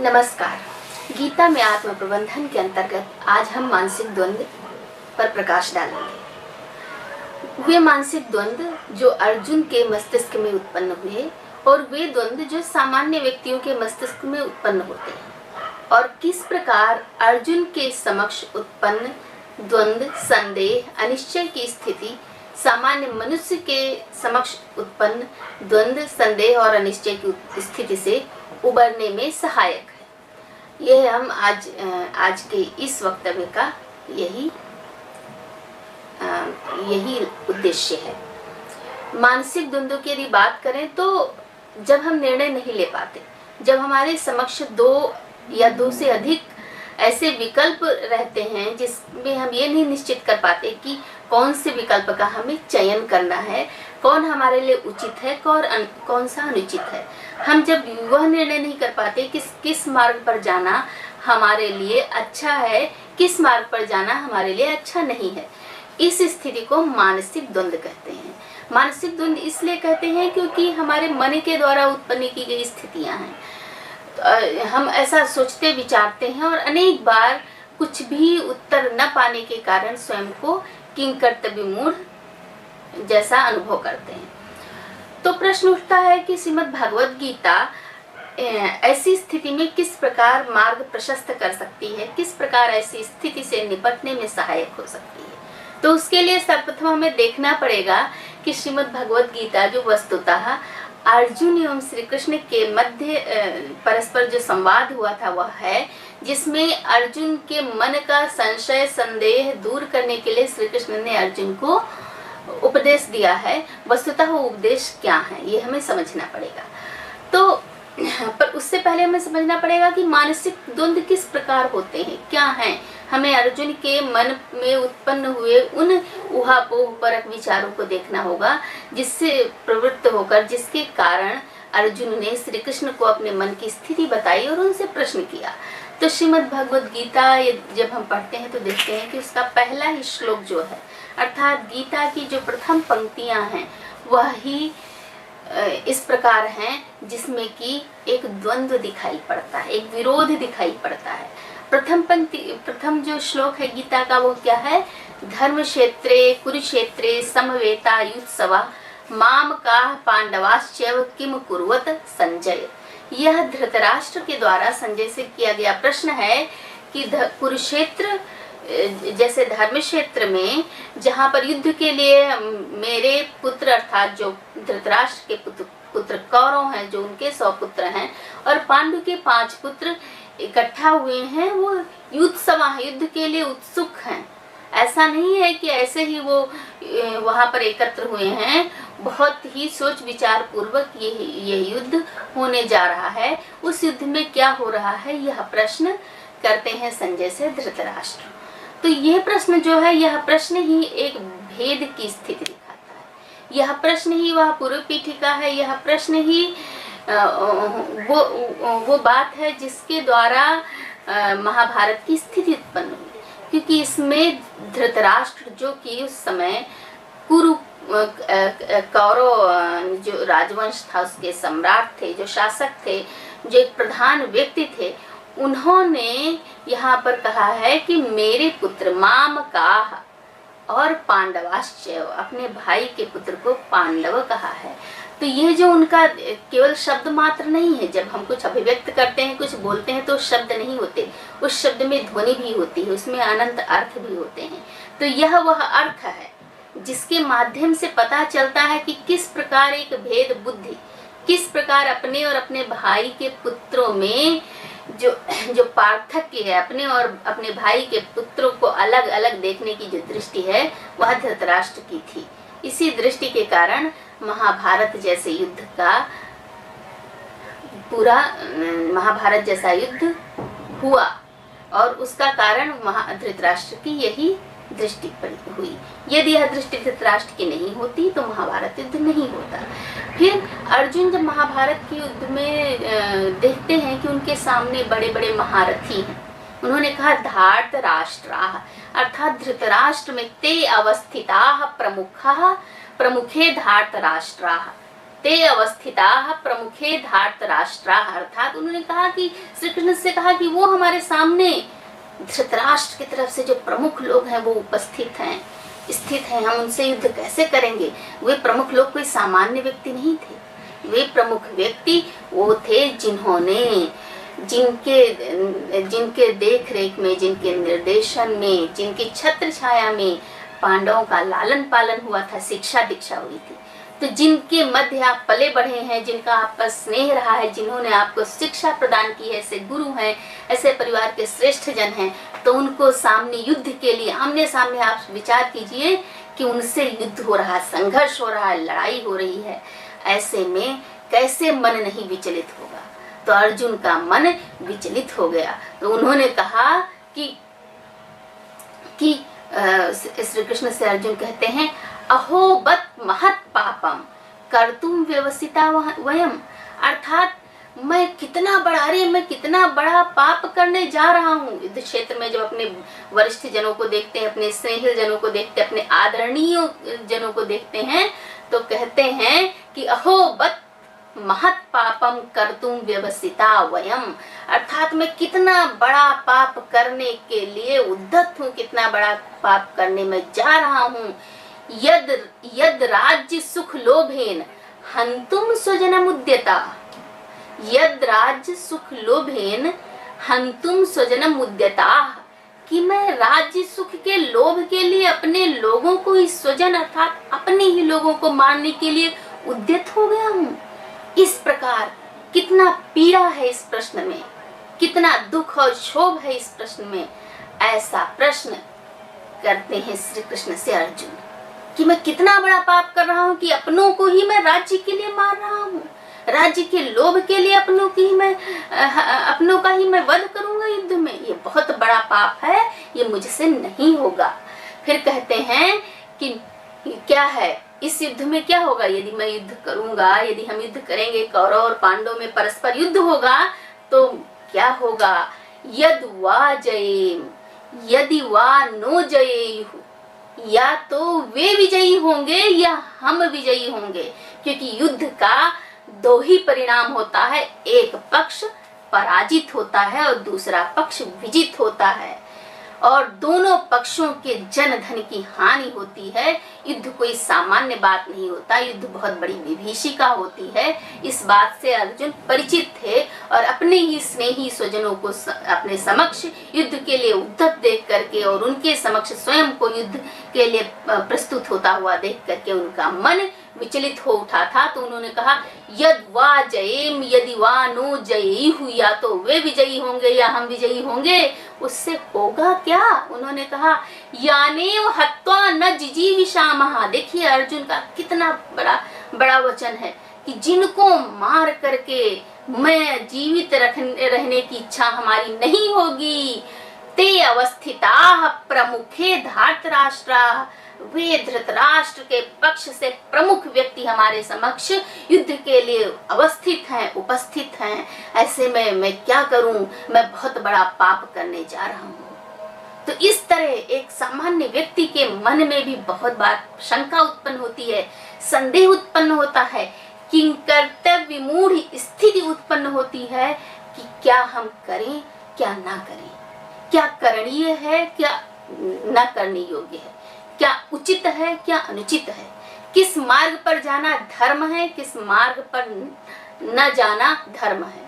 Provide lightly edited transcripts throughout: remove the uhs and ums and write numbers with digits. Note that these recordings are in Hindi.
नमस्कार। गीता में आत्म प्रबंधन के अंतर्गत आज हम मानसिक द्वंद्व पर प्रकाश डालेंगे। वे मानसिक द्वंद्व जो अर्जुन के मस्तिष्क में उत्पन्न हुए और वे द्वंद्व जो सामान्य व्यक्तियों के मस्तिष्क में उत्पन्न होते हैं और किस प्रकार अर्जुन के समक्ष उत्पन्न द्वंद्व, संदेह, अनिश्चय की स्थिति सामान्य मनुष्य के समक्ष उत्पन्न द्वंद्व, संदेह और अनिश्चय की स्थिति से उबरने में सहायक है। यह हम आज के इस वक्तव्य का यही उद्देश्य है। मानसिक द्वंद्व की यदि बात करें तो जब हम निर्णय नहीं ले पाते, जब हमारे समक्ष दो या दो से अधिक ऐसे विकल्प रहते हैं जिसमें हम ये नहीं निश्चित कर पाते कि कौन से विकल्प का हमें चयन करना है, कौन हमारे लिए उचित है, कौन सा अनुचित है। हम जब वह निर्णय नहीं कर पाते किस मार्ग पर जाना हमारे लिए अच्छा है, किस मार्ग पर जाना हमारे लिए अच्छा नहीं है, इस स्थिति को मानसिक द्वंद्व कहते हैं। मानसिक द्वंद्व इसलिए कहते हैं क्योंकि हमारे मन के द्वारा उत्पन्न की गई स्थितियां हैं। हम ऐसा सोचते विचारते हैं और अनेक बार कुछ भी उत्तर न पाने के कारण स्वयं को किंकर्तव्य मूढ़ जैसा अनुभव करते हैं। तो प्रश्न उठता है कि श्रीमद् भागवत गीता ऐसी स्थिति में किस प्रकार मार्ग प्रशस्त कर सकती है, किस प्रकार ऐसी स्थिति से निपटने में सहायक हो सकती है। तो उसके लिए सर्वप्रथम हमें देखना पड़ेगा कि श्रीमद् भागवत गीता जो वस्तुतः अर्जुन एवं श्री कृष्ण के मध्य परस्पर जो संवाद हुआ था वह है, जिसमें अर्जुन के मन का संशय संदेह दूर करने के लिए श्री कृष्ण ने अर्जुन को उपदेश दिया है। वस्तुतः वो उपदेश क्या है ये हमें समझना पड़ेगा। तो पर उससे पहले हमें समझना पड़ेगा कि मानसिक द्वंद्व किस प्रकार होते हैं, क्या हैं। हमें अर्जुन के मन में उत्पन्न हुए उन ऊहापोह परक विचारों को देखना होगा जिससे प्रवृत्त होकर, जिसके कारण अर्जुन ने श्री कृष्ण को अपने मन की स्थिति बताई और उनसे प्रश्न किया। तो श्रीमद् भगवद गीता जब हम पढ़ते हैं तो देखते हैं कि उसका पहला ही श्लोक जो है, अर्थात गीता की जो प्रथम पंक्तियां हैं वह ही इस प्रकार हैं जिसमें कि एक द्वंद्व दिखाई पड़ता है, एक विरोध दिखाई पड़ता है। प्रथम जो श्लोक है गीता का वो क्या है? धर्म क्षेत्रे कुरुक्षेत्रे समवेता युत्सवा माम का पांडवाश्चैव किम कुर्वत संजय। यह धृतराष्ट्र के द्वारा संजय से किया गया प्रश्न है कि कुरुक्षेत्र जैसे धर्म क्षेत्र में जहाँ पर युद्ध के लिए मेरे पुत्र अर्थात जो धृतराष्ट्र के पुत्र कौरव हैं, जो उनके 100 पुत्र हैं और पांडु के 5 पुत्र इकट्ठा हुए हैं, वो युद्ध के लिए उत्सुक हैं। ऐसा नहीं है कि ऐसे ही वो वहां पर एकत्र हुए हैं, बहुत ही सोच विचार पूर्वक ये युद्ध होने जा रहा है। उस युद्ध में क्या हो रहा है यह प्रश्न करते हैं संजय से धृतराष्ट्र। तो यह प्रश्न जो है, यह प्रश्न ही एक भेद की स्थिति दिखाता है। यह प्रश्न ही वह पूर्व पीठिका है, यह प्रश्न ही वो बात है जिसके द्वारा महाभारत की स्थिति उत्पन्न हुई। क्योंकि इसमें धृतराष्ट्र जो कि उस समय कौरव जो राजवंश था उसके सम्राट थे, जो शासक थे, जो एक प्रधान व्यक्ति थे, उन्होंने यहाँ पर कहा है कि मेरे पुत्र माम का और पांडवाश्चैव, अपने भाई के पुत्र को पांडव कहा है। तो यह जो उनका केवल शब्द मात्र नहीं है, जब हम कुछ अभिव्यक्त करते हैं, कुछ बोलते हैं तो शब्द नहीं होते, उस शब्द में ध्वनि भी होती है, उसमें अनंत अर्थ भी होते हैं। तो यह वह अर्थ है जिसके माध्यम से पता चलता है कि किस प्रकार एक भेद बुद्धि, किस प्रकार अपने और अपने भाई के पुत्रों में जो पार्थक्य है, अपने और अपने भाई के पुत्रों को अलग अलग देखने की जो दृष्टि है वह धृतराष्ट्र की थी। इसी दृष्टि के कारण महाभारत जैसे युद्ध का पूरा महाभारत जैसा युद्ध हुआ और उसका कारण धृतराष्ट्र की यही दृष्टि हुई। यदि यह दृष्टि धृतराष्ट्र की नहीं होती तो महाभारत युद्ध नहीं होता। फिर अर्जुन जब महाभारत के युद्ध में देखते हैं कि उनके सामने बड़े बड़े महारथी हैं, उन्होंने कहा धार्त राष्ट्राः, अर्थात धृतराष्ट्र में ते अवस्थिताः प्रमुखे धार्त राष्ट्राः, ते अवस्थिताः प्रमुखे धार्तराष्ट्राः, अर्थात उन्होंने कहा कि श्री कृष्ण से कहा कि वो हमारे सामने धृतराष्ट्र की तरफ से जो प्रमुख लोग हैं वो उपस्थित हैं, स्थित हैं, हम उनसे युद्ध कैसे करेंगे। वे प्रमुख लोग कोई सामान्य व्यक्ति नहीं थे, वे प्रमुख व्यक्ति वो थे जिन्होंने जिनके देख रेख में, जिनके निर्देशन में, जिनकी छत्र छाया में पांडवों का लालन पालन हुआ था, शिक्षा दीक्षा हुई थी। तो जिनके मध्य आप पले बढ़े हैं, जिनका आपका स्नेह रहा है, जिन्होंने आपको शिक्षा प्रदान की है, ऐसे गुरु हैं, ऐसे परिवार के श्रेष्ठ जन हैं, तो उनको सामने युद्ध के लिए आमने सामने आप विचार कीजिए कि उनसे युद्ध हो रहा है, संघर्ष हो रहा है, लड़ाई हो रही है। ऐसे में कैसे मन नहीं विचलित होगा। तो अर्जुन का मन विचलित हो गया। तो उन्होंने कहा कि श्री कृष्ण से अर्जुन कहते हैं, अहो बत महत् पापम कर्तुम व्यवसिता वयम, अर्थात मैं कितना बड़ा पाप करने जा रहा हूँ। युद्ध क्षेत्र में जब अपने वरिष्ठ जनों को देखते हैं, अपने स्नेहिल जनों को देखते हैं, अपने आदरणीय जनों को देखते हैं, तो कहते हैं कि अहो बत महत् पापम कर्तुम व्यवसिता वयम, अर्थात मैं कितना बड़ा पाप करने के लिए उद्यत हूँ, कितना बड़ा पाप करने में जा रहा हूँ। यद राज्य सुख लोभेन हंतुम स्वजनम उद्यता, यद राज्य सुख लोभेन हंतुम स्वजनम उद्यता, कि मैं राज्य सुख के लोभ के लिए अपने लोगों को ही, स्वजन अर्थात अपने ही लोगों को मारने के लिए उद्यत हो गया हूँ। इस प्रकार कितना पीड़ा है इस प्रश्न में, कितना दुख और क्षोभ है इस प्रश्न में। ऐसा प्रश्न करते हैं श्री कृष्ण से अर्जुन कि मैं कितना बड़ा पाप कर रहा हूँ कि अपनों को ही मैं राज्य के लिए मार रहा हूँ, राज्य के लोभ के लिए अपनों का ही मैं वध करूंगा युद्ध में। ये बहुत बड़ा पाप है, ये मुझसे नहीं होगा। फिर कहते हैं कि क्या है इस युद्ध में, क्या होगा यदि मैं युद्ध करूंगा, यदि हम युद्ध करेंगे, कौरव और पांडव में परस्पर युद्ध होगा तो क्या होगा। यद वा जयेम यदि वा नो जयेयुः, या तो वे विजयी होंगे या हम विजयी होंगे, क्योंकि युद्ध का दो ही परिणाम होता है, एक पक्ष पराजित होता है और दूसरा पक्ष विजित होता है, और दोनों पक्षों के जन धन की हानि होती है। युद्ध कोई सामान्य बात नहीं होता, युद्ध बहुत बड़ी विभीषिका होती है। इस बात से अर्जुन परिचित थे और अपने ही स्नेही स्वजनों को अपने समक्ष युद्ध के लिए उद्यत देख करके और उनके समक्ष स्वयं को युद्ध के लिए प्रस्तुत होता हुआ देख करके उनका मन विचलित हो उठा था। तो उन्होंने कहा यद वा जयेम यदि वा नो जयेयुः, या तो वे विजयी होंगे या हम विजयी होंगे। उससे होगा क्या? उन्होंने कहा यानेव हत्वा न जिजीविषामः। देखिए अर्जुन का कितना बड़ा वचन है कि जिनको मार करके मैं जीवित रहने की इच्छा हमारी नहीं होगी। ते अवस्थिताः प्रमुखे धार्तराष्ट्राः, वे धृतराष्ट्र के पक्ष से प्रमुख व्यक्ति हमारे समक्ष युद्ध के लिए अवस्थित हैं, उपस्थित हैं। ऐसे में मैं क्या करूं? मैं बहुत बड़ा पाप करने जा रहा हूं। तो इस तरह एक सामान्य व्यक्ति के मन में भी बहुत बार शंका उत्पन्न होती है, संदेह उत्पन्न होता है, किंकर्तव्य विमूढ़ स्थिति उत्पन्न होती है कि क्या हम करें क्या ना करें, क्या करणीय है क्या न करने योग्य है, क्या उचित है क्या अनुचित है, किस मार्ग पर जाना धर्म है किस मार्ग पर न जाना धर्म है,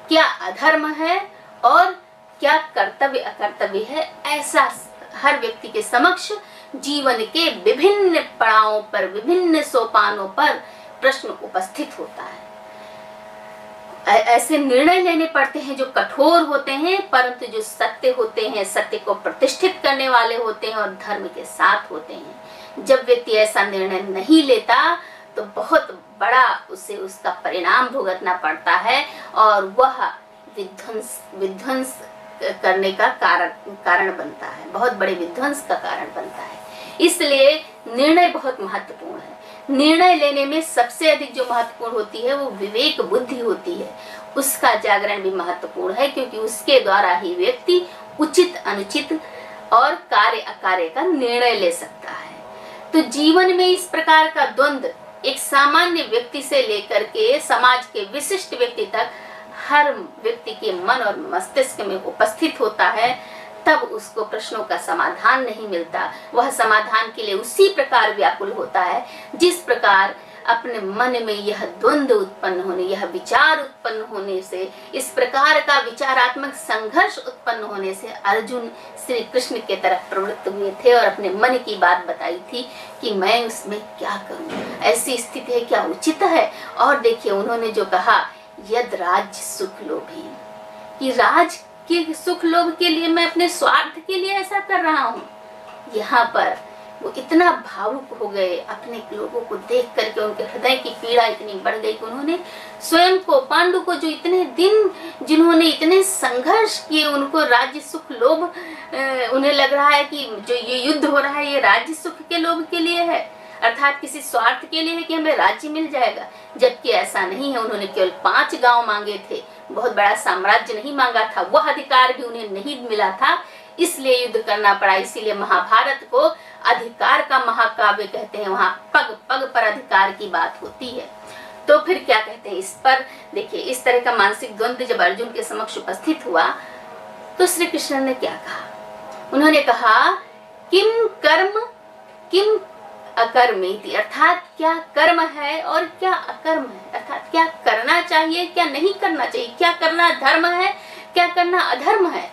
क्या अधर्म है और क्या कर्तव्य अकर्तव्य है। ऐसा हर व्यक्ति के समक्ष जीवन के विभिन्न पड़ावों पर, विभिन्न सोपानों पर प्रश्न उपस्थित होता है। ऐसे निर्णय लेने पड़ते हैं जो कठोर होते हैं, परंतु जो सत्य होते हैं, सत्य को प्रतिष्ठित करने वाले होते हैं और धर्म के साथ होते हैं। जब व्यक्ति ऐसा निर्णय नहीं लेता तो बहुत बड़ा उसे उसका परिणाम भुगतना पड़ता है और वह विध्वंस करने का कारण बनता है, बहुत बड़े विध्वंस का कारण बनता है। इसलिए निर्णय बहुत महत्वपूर्ण है। निर्णय लेने में सबसे अधिक जो महत्वपूर्ण होती है वो विवेक बुद्धि होती है। उसका जागरण भी महत्वपूर्ण है, क्योंकि उसके द्वारा ही व्यक्ति उचित अनुचित और कार्य अकार्य का निर्णय ले सकता है। तो जीवन में इस प्रकार का द्वंद्व एक सामान्य व्यक्ति से लेकर के समाज के विशिष्ट व्यक्ति तक हर व्यक्ति के मन और मस्तिष्क में उपस्थित होता है, तब उसको प्रश्नों का समाधान नहीं मिलता। वह समाधान के लिए उसी प्रकार व्याकुल होता है जिस प्रकार अपने मन में यह द्वंद्व उत्पन्न होने, यह विचार उत्पन्न होने से, इस प्रकार का विचारात्मक संघर्ष उत्पन्न होने से अर्जुन श्री कृष्ण के तरफ प्रवृत्त हुए थे और अपने मन की बात बताई थी कि मैं उसमें क्या करूं, ऐसी स्थिति है, क्या उचित है। और देखिए उन्होंने जो कहा, यद राज्य सुख लोभी, कि राज के सुख लोभ के लिए मैं अपने स्वार्थ के लिए ऐसा कर रहा हूँ। यहाँ पर वो इतना भावुक हो गए, अपने लोगों को देख करके उनके हृदय की पीड़ा इतनी बढ़ गई कि उन्होंने स्वयं को, पांडु को, जो इतने दिन जिन्होंने इतने संघर्ष किए, उनको राज्य सुख लोभ उन्हें लग रहा है कि जो ये युद्ध हो रहा है ये राज्य सुख के लोभ के लिए है, अर्थात किसी स्वार्थ के लिए है कि हमें राज्य मिल जाएगा, जबकि ऐसा नहीं है। उन्होंने केवल 5 गांव मांगे थे, बहुत बड़ा साम्राज्य नहीं मांगा था, वह अधिकार भी उन्हें नहीं मिला था, इसलिए युद्ध करना पड़ा। इसीलिए महाभारत को अधिकार का महाकाव्य कहते हैं, वहां पग पग पर अधिकार की बात होती है। तो फिर क्या कहते हैं इस पर, देखिए इस तरह का मानसिक द्वंद्व जब अर्जुन के समक्ष उपस्थित हुआ तो श्री कृष्ण ने क्या कहा, उन्होंने कहा किम कर्म किम अकर्मेति, अर्थात क्या कर्म है और क्या अकर्म है, अर्थात क्या करना चाहिए क्या नहीं करना चाहिए, क्या करना धर्म है क्या करना अधर्म है।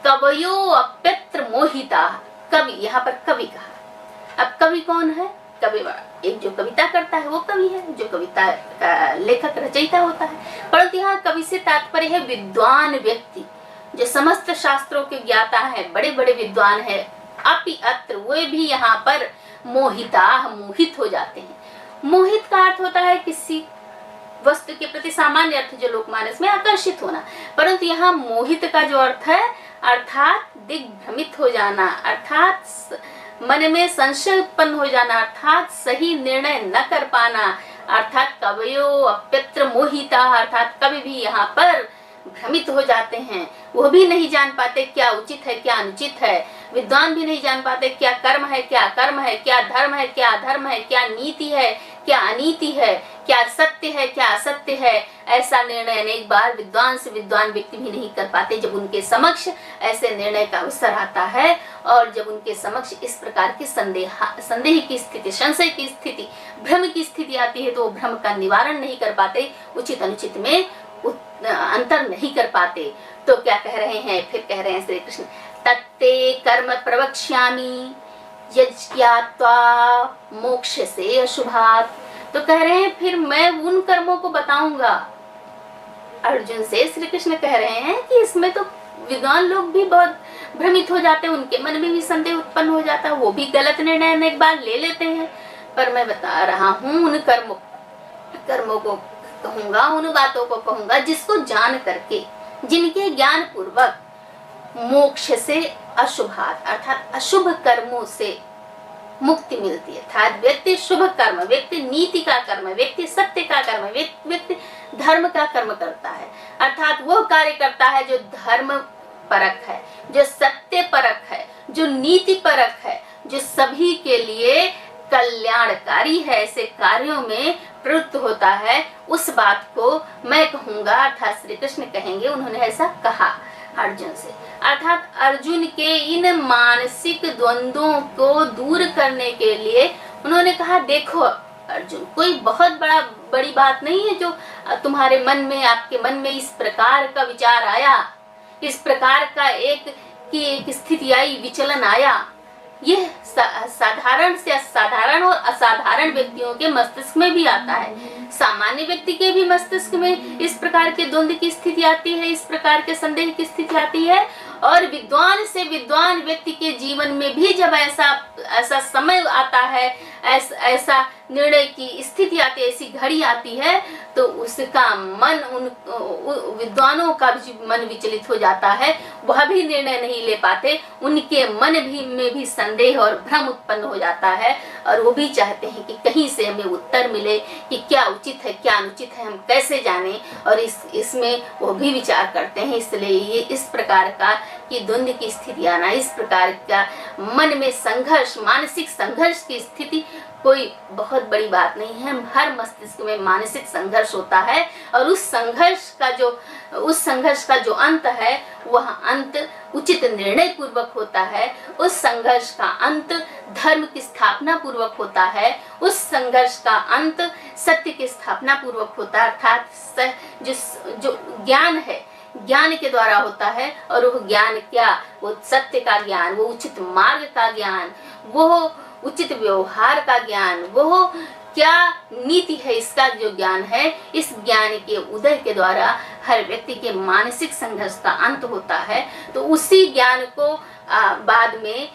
कवयो अप्यत्र मोहिता, कवि, यहाँ पर कवि कहा। अब कवि कौन है, कवि एक जो कविता करता है वो कवि है, जो कविता का लेखक रचयिता होता है, परंतु यहाँ कवि से तात्पर्य है विद्वान व्यक्ति, जो समस्त शास्त्रों के ज्ञाता है, बड़े बड़े विद्वान है। अपि अत्र, वे भी यहाँ पर मोहिता, मोहित हो जाते हैं। मोहित का अर्थ होता है किसी वस्तु के प्रति सामान्य अर्थ जो लोकमानस में आकर्षित होना, परंतु यहाँ मोहित का जो अर्थ है अर्थात दिग्भ्रमित हो जाना, अर्थात मन में संशय उत्पन्न हो जाना, अर्थात सही निर्णय न कर पाना, अर्थात कवयो अप्यत्र मोहिता, अर्थात कवि भी यहाँ पर भ्रमित हो जाते हैं, वो भी नहीं जान पाते क्या उचित है क्या अनुचित है। विद्वान भी नहीं जान पाते क्या कर्म है क्या अकर्म है, क्या धर्म है क्या अधर्म है, क्या नीति है क्या अनीति है, क्या सत्य है क्या असत्य है। ऐसा निर्णय अनेक बार विद्वान से विद्वान व्यक्ति भी नहीं कर पाते। जब उनके समक्ष ऐसे निर्णय का अवसर आता है और जब उनके समक्ष इस प्रकार की संदेह की स्थिति, संशय की स्थिति, भ्रम की स्थिति आती है तो वो भ्रम का निवारण नहीं कर पाते, उचित अनुचित में अंतर नहीं कर पाते। तो क्या कह रहे हैं, फिर कह रहे हैं श्री कृष्ण, तत्ते कर्म प्रवक्ष्यामि यज्ञात्वा मोक्ष से अशुभात्। तो कह रहे हैं फिर मैं उन कर्मों को बताऊंगा। अर्जुन से श्री कृष्ण कह रहे हैं कि इसमें तो विद्वान लोग भी बहुत भ्रमित हो जाते हैं, उनके मन में भी संदेह उत्पन्न हो जाता है, वो भी गलत निर्णय एक बार ले लेते हैं, पर मैं बता रहा हूँ उन कर्मों को कहूंगा, उन बातों को कहूंगा जिसको जान करके, जिनके ज्ञान पूर्वक मोक्ष से अशुभात, अर्थात अशुभ कर्मों से मुक्ति मिलती है। अर्थात व्यक्ति शुभ कर्म, व्यक्ति नीति का कर्म, व्यक्ति सत्य का कर्म, व्यक्ति धर्म का कर्म करता है, अर्थात वो कार्य करता है जो धर्म परक है, जो सत्य परक है, जो नीति परक है, जो सभी के लिए कल्याणकारी है, ऐसे कार्यों में प्रवृत्त होता है। उस बात को मैं कहूंगा, अर्थात श्री कृष्ण कहेंगे, उन्होंने ऐसा कहा अर्जुन से। अर्थात अर्जुन के इन मानसिक द्वंद्वों को दूर करने के लिए उन्होंने कहा, देखो अर्जुन, कोई बहुत बड़ी बात नहीं है जो तुम्हारे मन में, आपके मन में इस प्रकार का विचार आया, इस प्रकार का एक स्थिति आई, विचलन आया। यह साधारण से असाधारण और असाधारण व्यक्तियों के मस्तिष्क में भी आता है। सामान्य व्यक्ति के भी मस्तिष्क में इस प्रकार के द्वंद्व की स्थिति आती है, इस प्रकार के संदेह की स्थिति आती है, और विद्वान से विद्वान व्यक्ति के जीवन में भी जब ऐसा समय आता है, ऐसा निर्णय की स्थिति आती है, ऐसी घड़ी आती है, तो उसका मन, उन विद्वानों का भी मन विचलित हो जाता है, वह भी निर्णय नहीं ले पाते, उनके मन में भी संदेह और भ्रम उत्पन्न हो जाता है, और वो भी चाहते हैं कि कहीं से हमें उत्तर मिले कि क्या उचित है क्या अनुचित है, हम कैसे जाने, और इसमें वो भी विचार करते हैं। इसलिए ये इस प्रकार का कि द्वंद्व की स्थिति आना, इस प्रकार का मन में संघर्ष, मानसिक संघर्ष की स्थिति कोई बहुत बड़ी बात नहीं है। हर मस्तिष्क में मानसिक संघर्ष होता है और उस संघर्ष का जो अंत है वह अंत उचित निर्णय पूर्वक होता है। उस संघर्ष का अंत धर्म की स्थापना पूर्वक होता है। उस संघर्ष का अंत सत्य की स्थापना पूर्वक होता है, अर्थात जो ज्ञान है, ज्ञान के द्वारा होता है। और वो ज्ञान क्या? वो सत्य का ज्ञान, वो उचित मार्ग का ज्ञान, वो उचित व्यवहार का ज्ञान, वो क्या नीति है, इसका जो ज्ञान है, इस ज्ञान के उदय के द्वारा हर व्यक्ति के मानसिक संघर्ष का अंत होता है। तो उसी ज्ञान को बाद में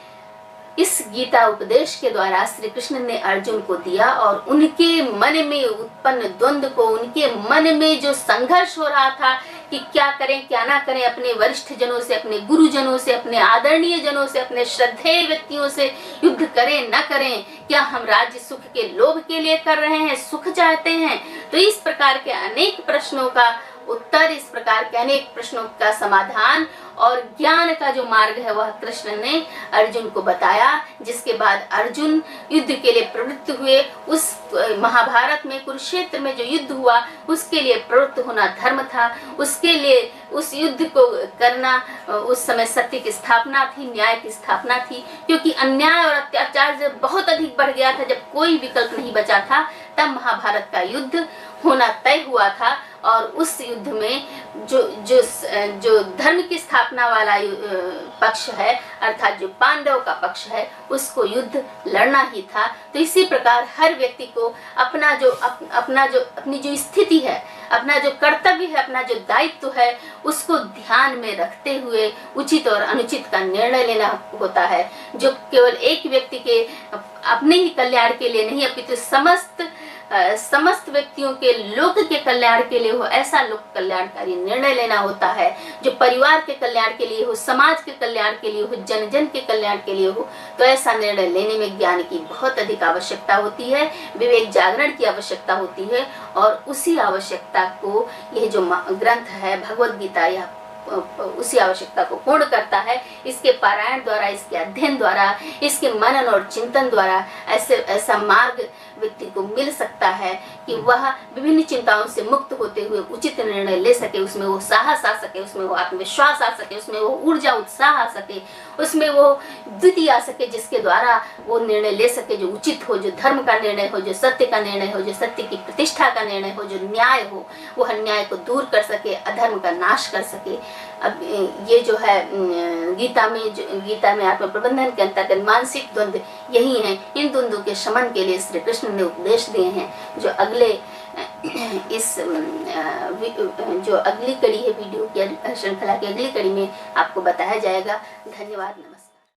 इस गीता उपदेश के द्वारा श्री कृष्ण ने अर्जुन को दिया और उनके मन में उत्पन्न द्वंद्व को, उनके मन में जो संघर्ष हो रहा था कि क्या करें क्या ना करें, अपने वरिष्ठ जनों से, अपने गुरुजनों से, अपने आदरणीय जनों से, अपने श्रद्धेय व्यक्तियों से युद्ध करें न करें, क्या हम राज्य सुख के लोभ के लिए कर रहे हैं, सुख चाहते हैं। तो इस प्रकार के अनेक प्रश्नों का उत्तर, इस प्रकार के अनेक प्रश्नों का समाधान और ज्ञान का जो मार्ग है वह कृष्ण ने अर्जुन को बताया, जिसके बाद अर्जुन युद्ध के लिए प्रवृत्त हुए। उस महाभारत में, कुरुक्षेत्र में जो युद्ध हुआ उसके लिए प्रवृत्त होना धर्म था, उसके लिए उस युद्ध को करना उस समय सत्य की स्थापना थी, न्याय की स्थापना थी। क्योंकि अन्याय और अत्याचार जब बहुत अधिक बढ़ गया था, जब कोई विकल्प नहीं बचा था, तब महाभारत का युद्ध होना तय हुआ था। और उस युद्ध में जो धर्म की स्थापना वाला पक्ष है, अर्थात जो पांडव का पक्ष है, उसको युद्ध लड़ना ही था। तो इसी प्रकार हर व्यक्ति को अपनी जो स्थिति है, अपना जो कर्तव्य है, अपना जो दायित्व है, उसको ध्यान में रखते हुए उचित और अनुचित का निर्णय लेना होता है, जो केवल एक व्यक्ति के अपने ही कल्याण के लिए नहीं, अपितु समस्त व्यक्तियों के लोक के कल्याण के लिए हो, ऐसा लोक कल्याणकारी निर्णय लेना होता है, जो परिवार के कल्याण के लिए हो, समाज के कल्याण के लिए हो, जन जन के कल्याण के लिए हो। तो ऐसा निर्णय लेने में ज्ञान की बहुत अधिक आवश्यकता होती है, विवेक जागरण की आवश्यकता होती है। और उसी आवश्यकता को यह जो ग्रंथ है भगवद गीता, यह उसी आवश्यकता को पूर्ण करता है। इसके पारायण द्वारा, इसके अध्ययन द्वारा, इसके मनन और चिंतन द्वारा ऐसा मार्ग व्यक्ति को मिल सकता है कि वह विभिन्न चिंताओं से मुक्त होते हुए उचित निर्णय ले सके, उसमें वो साहस आ सके, उसमें वो आत्मविश्वास आ सके, उसमें वो ऊर्जा उत्साह आ सके, उसमें वो द्वितीय आ सके, जिसके द्वारा वो निर्णय ले सके जो उचित हो, जो धर्म का निर्णय हो, जो सत्य का निर्णय हो, जो सत्य की प्रतिष्ठा का निर्णय हो, जो न्याय हो, वो अन्याय को दूर कर सके, अधर्म का नाश कर सके। अब ये जो है गीता में आत्म प्रबंधन के अंतर्गत मानसिक द्वंद्व यही है। इन द्वंद्वों के शमन के लिए श्री कृष्ण ने उपदेश दिए हैं, जो अगली कड़ी है, वीडियो की श्रृंखला की अगली कड़ी में आपको बताया जाएगा। धन्यवाद, नमस्कार।